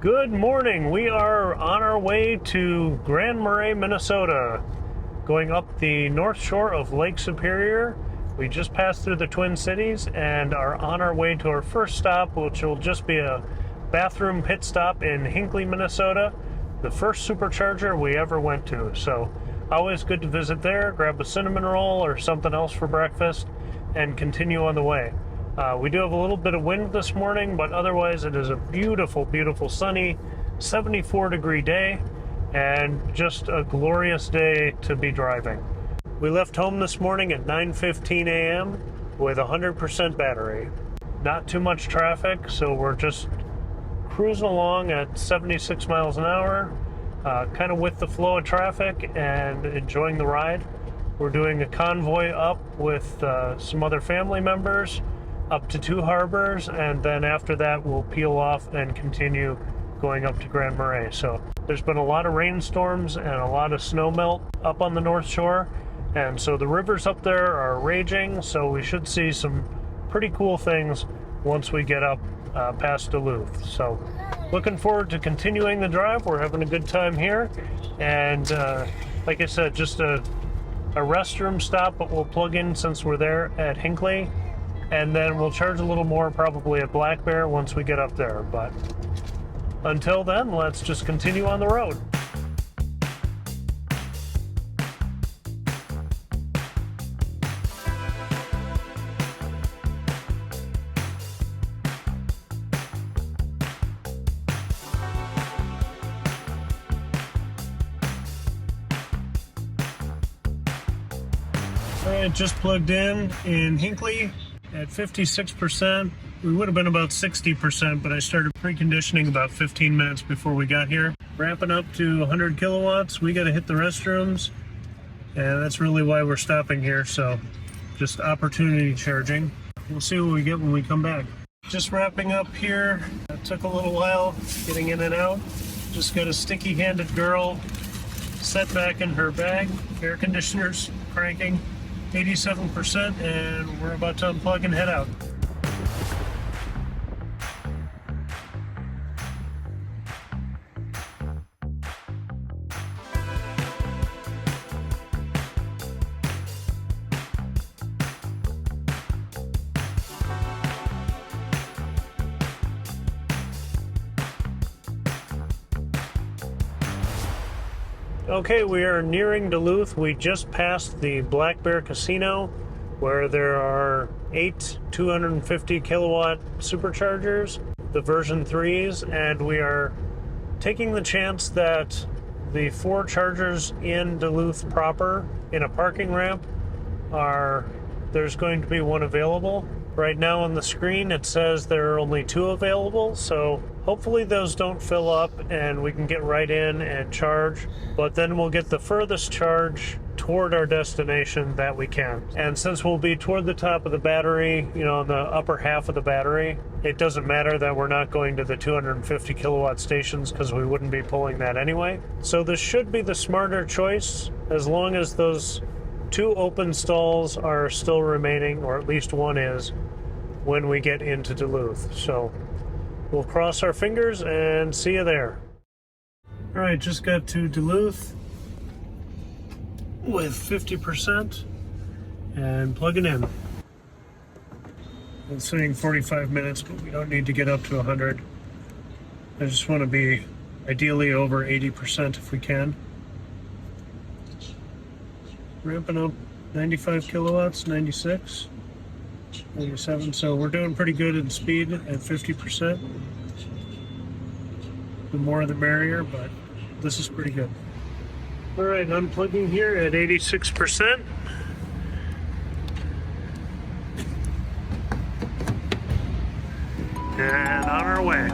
Good morning. We are on our way to Grand Marais, Minnesota, going up the north shore of Lake Superior. We just passed through the Twin Cities and are on our way to our first stop, which will just be a bathroom pit stop in Hinckley, Minnesota, the first supercharger we ever went to. So always good to visit there, grab a cinnamon roll or something else for breakfast, and continue on the way. We do have a little bit of wind this morning, but otherwise it is a beautiful, beautiful sunny 74-degree day and just a glorious day to be driving. We left home this morning at 9:15 a.m. with 100% battery. Not too much traffic, so we're just cruising along at 76 miles an hour, kind of with the flow of traffic and enjoying the ride. We're doing a convoy up with some other family members up to Two Harbors, and then after that we'll peel off and continue going up to Grand Marais. So there's been a lot of rainstorms and a lot of snow melt up on the North Shore, and so the rivers up there are raging, so we should see some pretty cool things once we get up past Duluth. So looking forward to continuing the drive. We're having a good time here, and like I said, just a restroom stop, but we'll plug in since we're there at Hinckley, and then we'll charge a little more probably at Black Bear once we get up there. But until then, let's just continue on the road. All right, just plugged in Hinckley at 56%. We would have been about 60%, but I started preconditioning about 15 minutes before we got here. Ramping up to 100 kilowatts. We got to hit the restrooms, and that's really why we're stopping here. So just opportunity charging. We'll see what we get when we come back. Just wrapping up here. It took a little while getting in and out. Just got a sticky-handed girl set back in her bag. Air conditioner's cranking. 87%, and we're about to unplug and head out. Okay, we are nearing Duluth. We just passed the Black Bear Casino, where there are 8 250 kilowatt superchargers, the version 3s, and we are taking the chance that the 4 chargers in Duluth proper in a parking ramp there's going to be one available. Right now on the screen it says there are only 2 available, so hopefully those don't fill up and we can get right in and charge, but then we'll get the furthest charge toward our destination that we can. And since we'll be toward the top of the battery, on the upper half of the battery, it doesn't matter that we're not going to the 250 kilowatt stations because we wouldn't be pulling that anyway. So this should be the smarter choice as long as those 2 open stalls are still remaining, or at least one is, when we get into Duluth. So we'll cross our fingers and see you there. All right, just got to Duluth with 50% and plugging in. It's saying 45 minutes, but we don't need to get up to 100. I just want to be ideally over 80% if we can. Ramping up 95 kilowatts, 96, 97. So we're doing pretty good in speed at 50%. The more the merrier, but this is pretty good. All right, unplugging here at 86%. And on our way.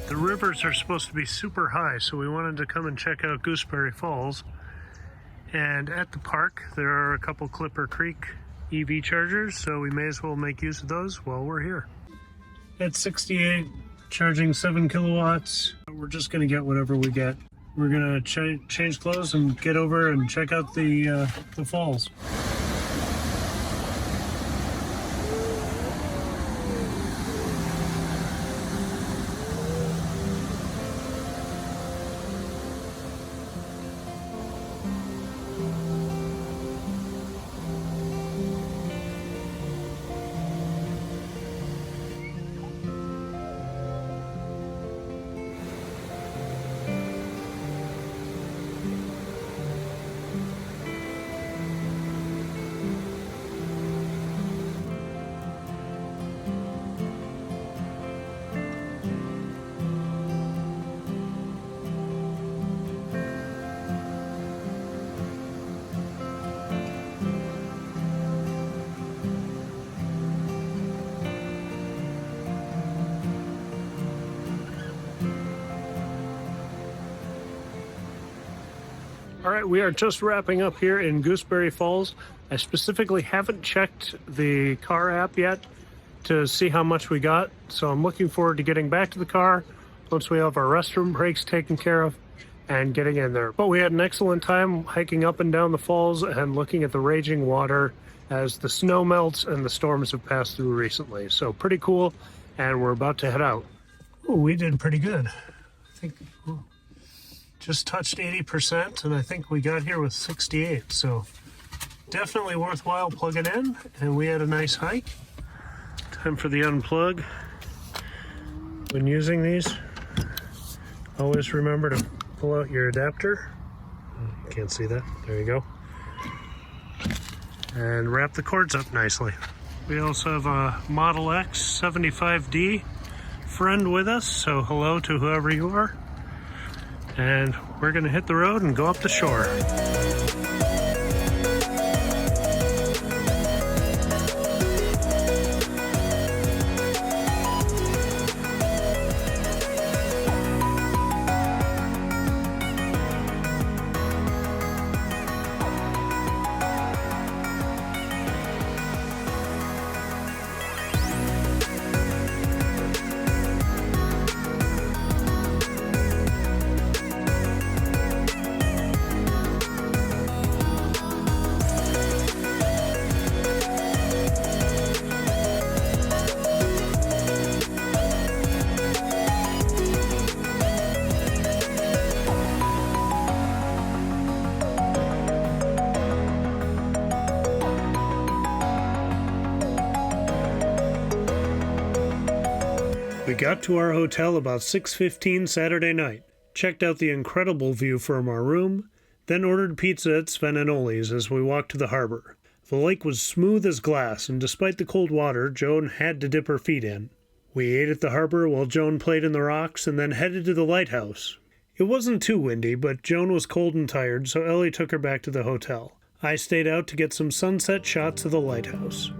The rivers are supposed to be super high, so we wanted to come and check out Gooseberry Falls. And at the park, there are a couple Clipper Creek EV chargers, so we may as well make use of those while we're here. At 68, charging 7 kilowatts. We're just gonna get whatever we get. We're gonna change clothes and get over and check out the falls. All right, we are just wrapping up here in Gooseberry Falls. I specifically haven't checked the car app yet to see how much we got, so I'm looking forward to getting back to the car once we have our restroom breaks taken care of and getting in there. But we had an excellent time hiking up and down the falls and looking at the raging water as the snow melts and the storms have passed through recently. So pretty cool, and we're about to head out. Ooh, we did pretty good. I think just touched 80%, and I think we got here with 68. So definitely worthwhile plugging in, and we had a nice hike. Time for the unplug. When using these, always remember to pull out your adapter. You can't see that. There you go. And wrap the cords up nicely. We also have a Model X 75D friend with us, so hello to whoever you are. And we're gonna hit the road and go up the shore. We got to our hotel about 6:15 Saturday night, checked out the incredible view from our room, then ordered pizza at Svenanoli's as we walked to the harbor. The lake was smooth as glass, and despite the cold water, Joan had to dip her feet in. We ate at the harbor while Joan played in the rocks and then headed to the Lighthouse. It wasn't too windy, but Joan was cold and tired, so Ellie took her back to the hotel. I stayed out to get some sunset shots of the Lighthouse.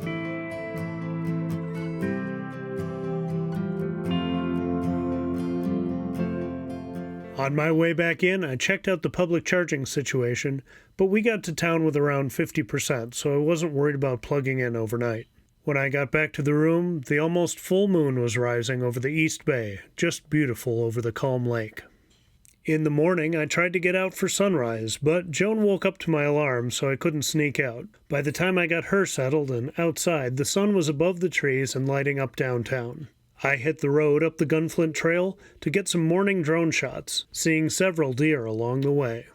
On my way back in, I checked out the public charging situation, but we got to town with around 50%, so I wasn't worried about plugging in overnight. When I got back to the room, the almost full moon was rising over the East Bay, just beautiful over the calm lake. In the morning, I tried to get out for sunrise, but Joan woke up to my alarm, so I couldn't sneak out. By the time I got her settled and outside, the sun was above the trees and lighting up downtown. I hit the road up the Gunflint Trail to get some morning drone shots, seeing several deer along the way.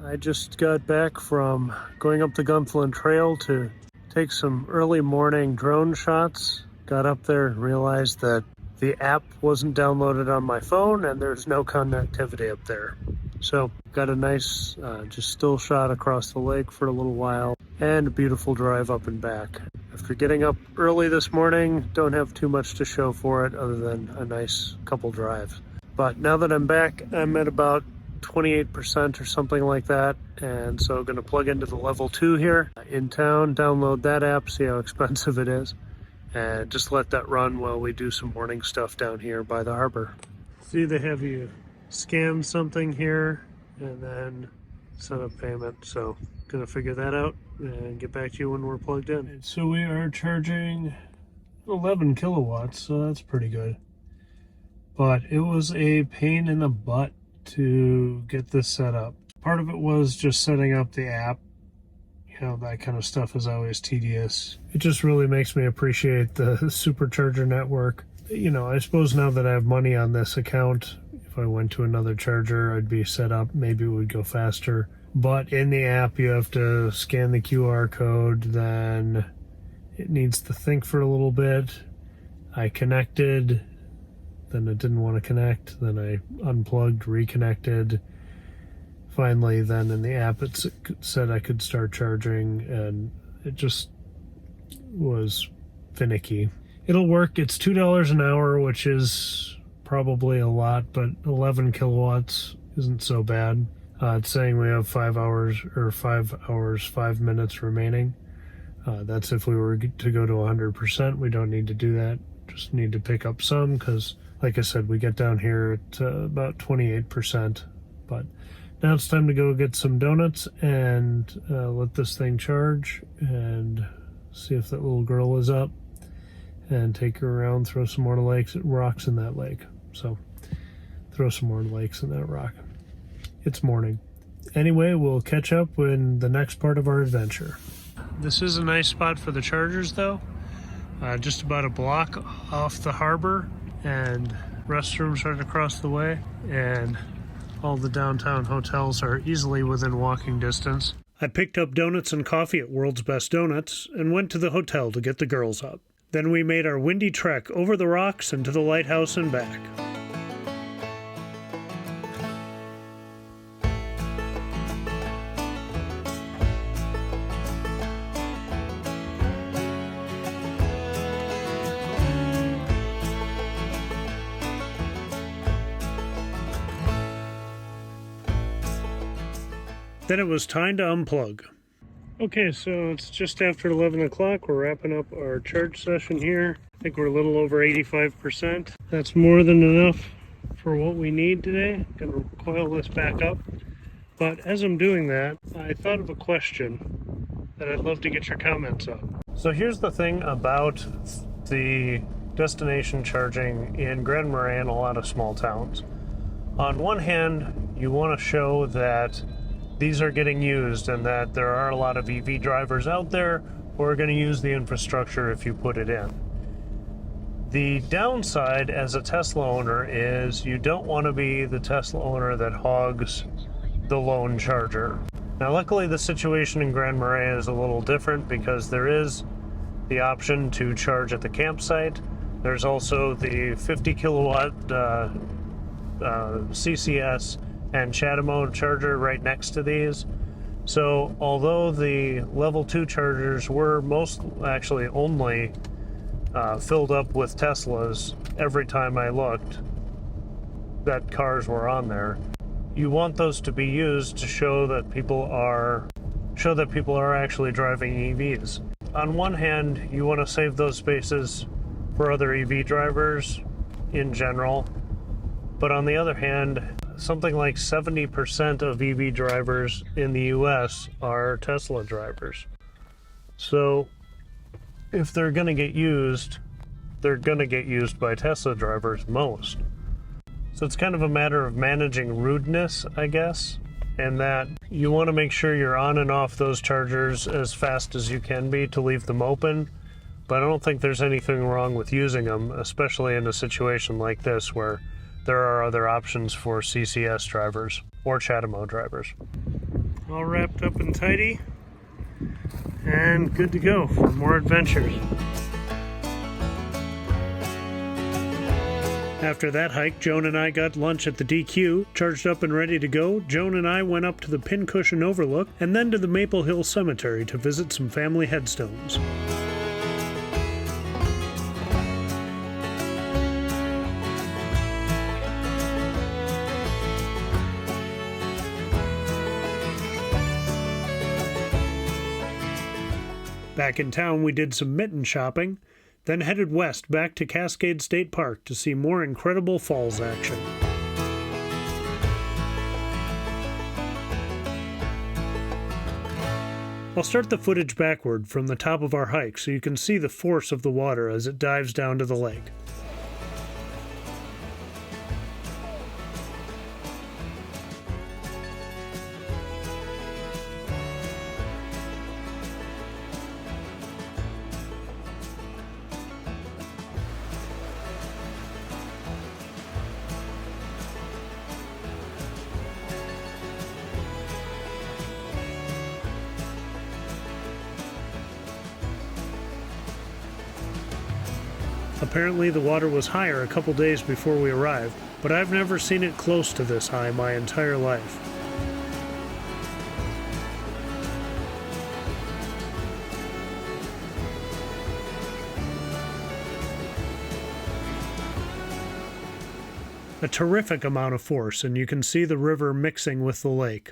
I just got back from going up the Gunflint Trail to take some early morning drone shots. Got up there and realized that the app wasn't downloaded on my phone and there's no connectivity up there. So got a nice just still shot across the lake for a little while and a beautiful drive up and back. After getting up early this morning, don't have too much to show for it other than a nice couple drives. But now that I'm back, I'm at about 28% or something like that, and so I'm going to plug into the level 2 here in town, download that app, see how expensive it is, and just let that run while we do some morning stuff down here by the harbor. See, they have you scan something here and then set up payment. So gonna figure that out and get back to you when we're plugged in. So we are charging 11 kilowatts, so that's pretty good. But it was a pain in the butt to get this set up. Part of it was just setting up the app. You know, that kind of stuff is always tedious. It just really makes me appreciate the Supercharger network. You know, I suppose now that I have money on this account, if I went to another charger, I'd be set up. Maybe it would go faster. But in the app, you have to scan the QR code, then it needs to think for a little bit. I connected, then it didn't want to connect, then I unplugged, reconnected. Finally, then in the app, it said I could start charging, and it just was finicky. It'll work. It's $2 an hour, which is probably a lot, but 11 kilowatts isn't so bad. It's saying we have 5 hours, 5 minutes remaining. That's if we were to go to 100%. We don't need to do that. Just need to pick up some because, like I said, we get down here at about 28%. But now it's time to go get some donuts and let this thing charge and see if that little girl is up and take her around, throw some more rocks in that lake. So throw some more lakes in that rock. It's morning. Anyway, we'll catch up in the next part of our adventure. This is a nice spot for the chargers, though. Just about a block off the harbor, and restrooms right across the way, and all the downtown hotels are easily within walking distance. I picked up donuts and coffee at World's Best Donuts and went to the hotel to get the girls up. Then we made our windy trek over the rocks and to the lighthouse and back. Then it was time to unplug. Okay, so it's just after 11 o'clock. We're wrapping up our charge session here. I think we're a little over 85%. That's more than enough for what we need today. Gonna coil this back up. But as I'm doing that, I thought of a question that I'd love to get your comments on. So here's the thing about the destination charging in Grand Marais and a lot of small towns. On one hand, you want to show that these are getting used and that there are a lot of EV drivers out there who are going to use the infrastructure if you put it in. The downside as a Tesla owner is you don't want to be the Tesla owner that hogs the lone charger. Now, luckily the situation in Grand Marais is a little different because there is the option to charge at the campsite. There's also the 50 kilowatt CCS and CHAdeMO charger right next to these. So although the level 2 chargers were only filled up with Teslas every time I looked that cars were on there, you want those to be used to show that people are actually driving EVs. On one hand, you want to save those spaces for other EV drivers in general, but on the other hand, something like 70% of EV drivers in the US are Tesla drivers. So if they're going to get used, they're going to get used by Tesla drivers most. So it's kind of a matter of managing rudeness, I guess, and that you want to make sure you're on and off those chargers as fast as you can be to leave them open. But I don't think there's anything wrong with using them, especially in a situation like this where there are other options for CCS drivers or CHAdeMO drivers. All wrapped up and tidy and good to go for more adventures. After that hike, Joan and I got lunch at the DQ, charged up and ready to go. Joan and I went up to the Pincushion Overlook and then to the Maple Hill Cemetery to visit some family headstones. Back in town, we did some mitten shopping, then headed west back to Cascade State Park to see more incredible falls action. I'll start the footage backward from the top of our hike so you can see the force of the water as it dives down to the lake. Apparently the water was higher a couple days before we arrived, but I've never seen it close to this high my entire life. A terrific amount of force, and you can see the river mixing with the lake.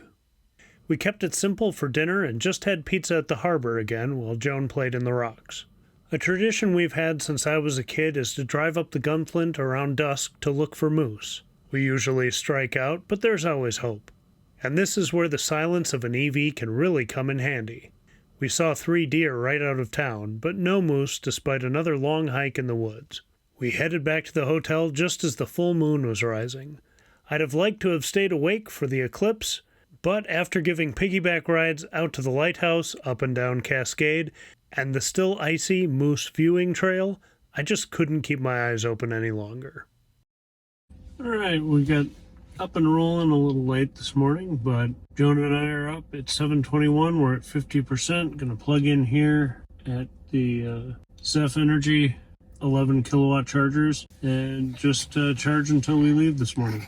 We kept it simple for dinner and just had pizza at the harbor again while Joan played in the rocks. A tradition we've had since I was a kid is to drive up the Gunflint around dusk to look for moose. We usually strike out, but there's always hope. And this is where the silence of an EV can really come in handy. We saw 3 deer right out of town, but no moose despite another long hike in the woods. We headed back to the hotel just as the full moon was rising. I'd have liked to have stayed awake for the eclipse, but after giving piggyback rides out to the Lighthouse, up and down Cascade, and the still icy Moose Viewing Trail, I just couldn't keep my eyes open any longer. Alright, we got up and rolling a little late this morning, but Joan and I are up at 7:21. We're at 50%. Gonna plug in here at the Zeph Energy 11 kilowatt chargers and just charge until we leave this morning.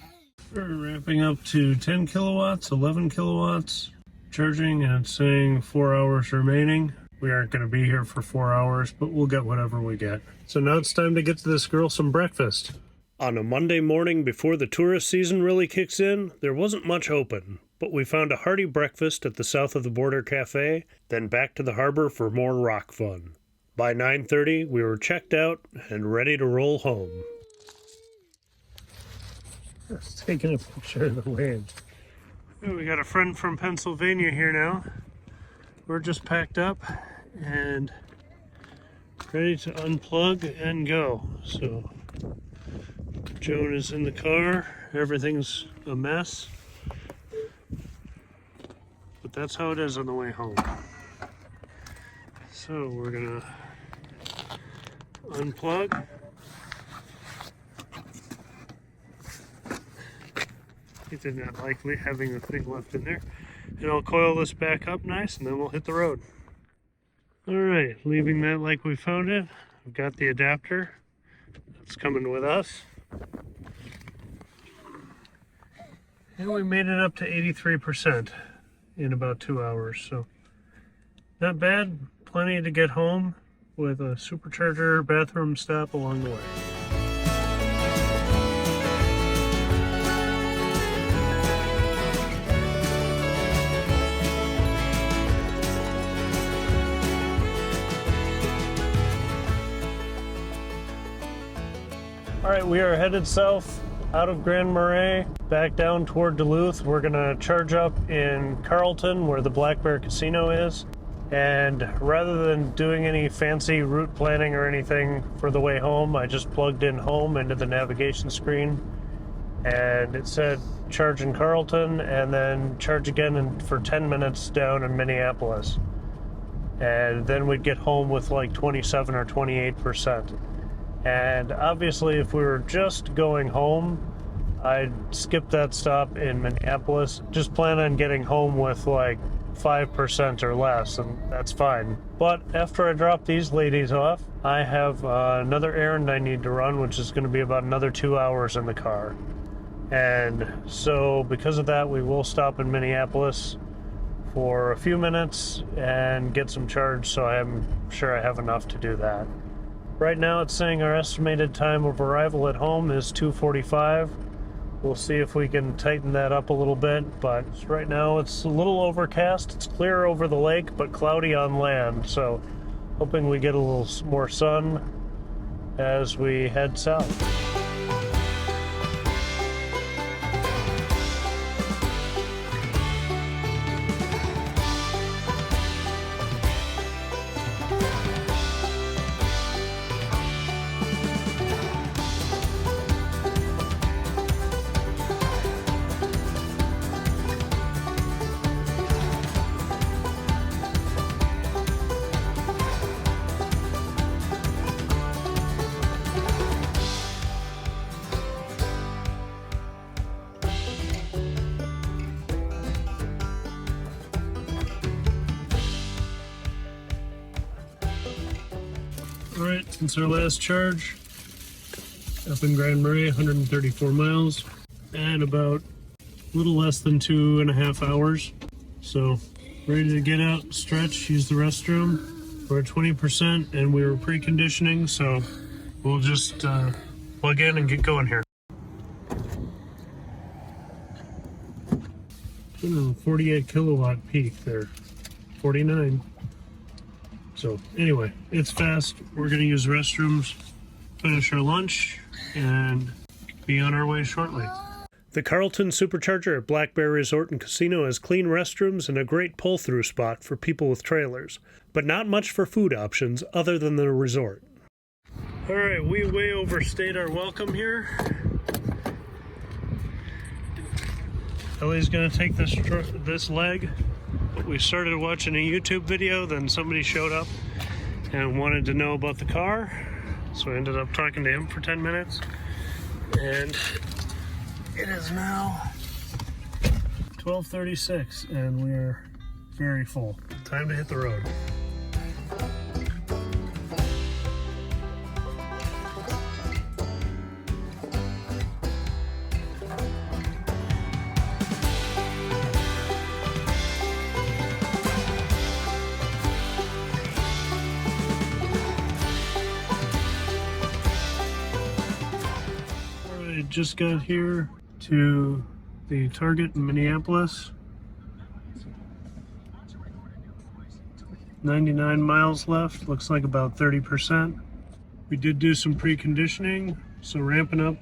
We're ramping up to 10 kilowatts, 11 kilowatts, charging, and it's saying 4 hours remaining. We aren't going to be here for 4 hours, but we'll get whatever we get. So now it's time to get to this girl some breakfast. On a Monday morning before the tourist season really kicks in, there wasn't much open, but we found a hearty breakfast at the South of the Border Cafe, then back to the harbor for more rock fun. By 9:30, we were checked out and ready to roll home. Just taking a picture of the waves. We got a friend from Pennsylvania here now. We're just packed up and ready to unplug and go. So Joan is in the car. Everything's a mess, but that's how it is on the way home. So we're gonna unplug. He did not like having the thing left in there. And I'll coil this back up nice, and then we'll hit the road. Alright, leaving that like we found it. I've got the adapter that's coming with us. And we made it up to 83% in about 2 hours, so not bad. Plenty to get home with a supercharger bathroom stop along the way. All right, we are headed south out of Grand Marais, back down toward Duluth. We're gonna charge up in Carlton where the Black Bear Casino is. And rather than doing any fancy route planning or anything for the way home, I just plugged in home into the navigation screen and it said charge in Carlton and then charge again for 10 minutes down in Minneapolis. And then we'd get home with like 27 or 28%. And obviously if we were just going home, I'd skip that stop in Minneapolis. Just plan on getting home with like 5% or less, and that's fine. But after I drop these ladies off, I have another errand I need to run, which is going to be about another 2 hours in the car. And so because of that, we will stop in Minneapolis for a few minutes and get some charge, so I'm sure I have enough to do that. Right now it's saying our estimated time of arrival at home is 2:45. We'll see if we can tighten that up a little bit, but right now it's a little overcast. It's clear over the lake, but cloudy on land, so hoping we get a little more sun as we head south. Since our last charge up in Grand Marais, 134 miles, and about a little less than 2.5 hours. So ready to get out, stretch, use the restroom. We're at 20% and we were preconditioning, so we'll just plug in and get going here. 48 kilowatt peak there, 49. So anyway, it's fast. We're gonna use restrooms, finish our lunch, and be on our way shortly. The Carlton Supercharger at Black Bear Resort and Casino has clean restrooms and a great pull-through spot for people with trailers, but not much for food options other than the resort. All right, we way overstayed our welcome here. Ellie's gonna take this leg. We started watching a YouTube video, then somebody showed up and wanted to know about the car. So I ended up talking to him for 10 minutes. And it is now 12:36 and we're very full. Time to hit the road. Just got here to the Target in Minneapolis. 99 miles left, looks like about 30%. We did do some preconditioning, so ramping up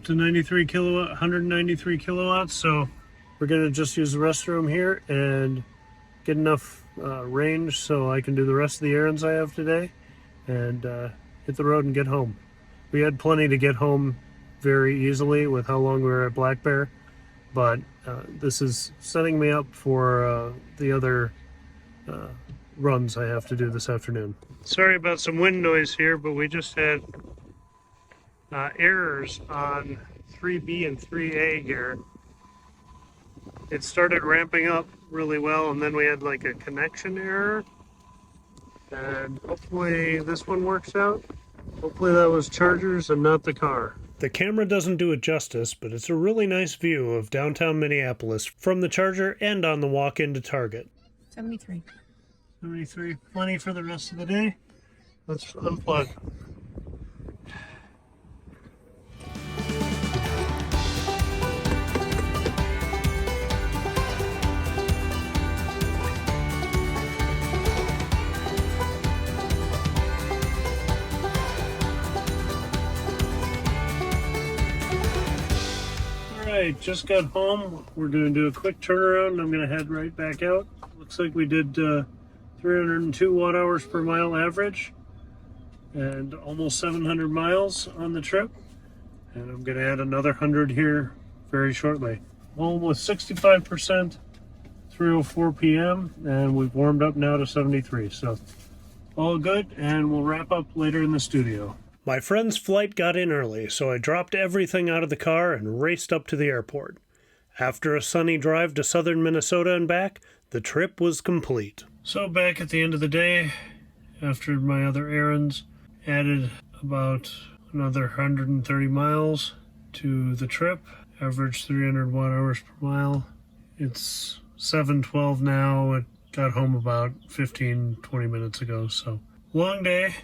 to 93 kilowatt, 193 kilowatts. So we're gonna just use the restroom here and get enough range so I can do the rest of the errands I have today and hit the road and get home. We had plenty to get home very easily with how long we were at Black Bear, but this is setting me up for the other runs I have to do this afternoon. Sorry about some wind noise here, but we just had errors on 3B and 3A here. It started ramping up really well, and then we had like a connection error, and hopefully this one works out. Hopefully that was chargers and not the car. The camera doesn't do it justice, but it's a really nice view of downtown Minneapolis from the charger and on the walk into Target. 73. 73, plenty for the rest of the day. Let's unplug. Alright, just got home. We're going to do a quick turnaround. I'm going to head right back out. Looks like we did 302 watt hours per mile average and almost 700 miles on the trip. And I'm going to add another 100 here very shortly. Home with 65%, 3:04 p.m. and we've warmed up now to 73. So all good, and we'll wrap up later in the studio. My friend's flight got in early, so I dropped everything out of the car and raced up to the airport. After a sunny drive to southern Minnesota and back, the trip was complete. So back at the end of the day, after my other errands, added about another 130 miles to the trip, averaged 300 watt hours per mile. It's 7:12 now. It got home about 15-20 minutes ago, so long day.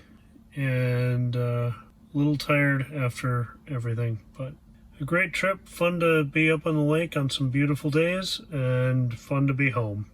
And a little tired after everything, but a great trip. Fun to be up on the lake on some beautiful days, and fun to be home.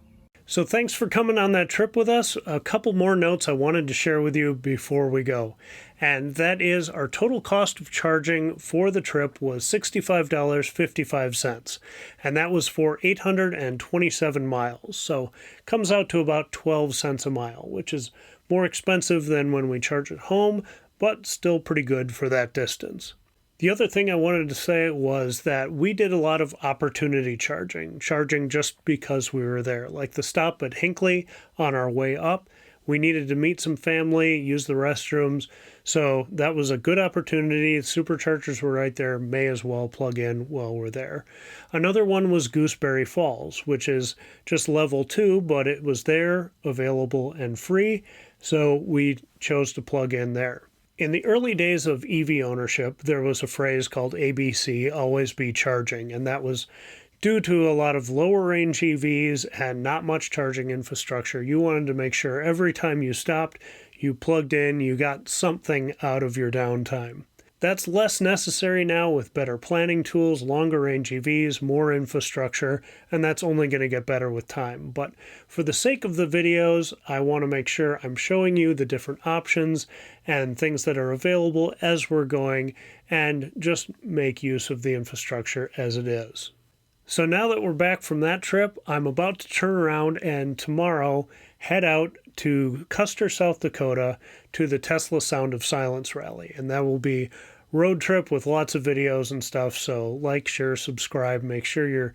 So thanks for coming on that trip with us. A couple more notes I wanted to share with you before we go, and that is our total cost of charging for the trip was $65.55, and that was for 827 miles. So comes out to about 12 cents a mile, which is more expensive than when we charge at home, but still pretty good for that distance. The other thing I wanted to say was that we did a lot of opportunity charging just because we were there. Like the stop at Hinckley on our way up, we needed to meet some family, use the restrooms, so that was a good opportunity. The superchargers were right there, may as well plug in while we're there. Another one was Gooseberry Falls, which is just level 2, but it was there, available and free, so we chose to plug in there. In the early days of EV ownership, there was a phrase called ABC, always be charging, and that was due to a lot of lower range EVs and not much charging infrastructure. You wanted to make sure every time you stopped, you plugged in, you got something out of your downtime. That's less necessary now with better planning tools, longer range EVs, more infrastructure, and that's only going to get better with time. But for the sake of the videos, I want to make sure I'm showing you the different options and things that are available as we're going, and just make use of the infrastructure as it is. So now that we're back from that trip, I'm about to turn around and tomorrow head out to Custer, South Dakota to the Tesla Sound of Silence rally. And that will be road trip with lots of videos and stuff. So like, share, subscribe, make sure you're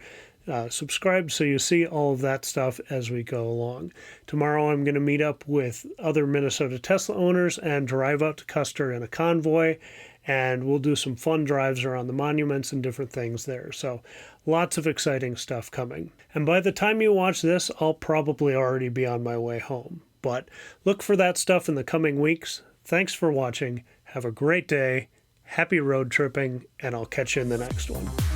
subscribed so you see all of that stuff as we go along. Tomorrow I'm going to meet up with other Minnesota Tesla owners and drive out to Custer in a convoy, and we'll do some fun drives around the monuments and different things there. So lots of exciting stuff coming. And by the time you watch this, I'll probably already be on my way home. But look for that stuff in the coming weeks. Thanks for watching. Have a great day. Happy road tripping, and I'll catch you in the next one.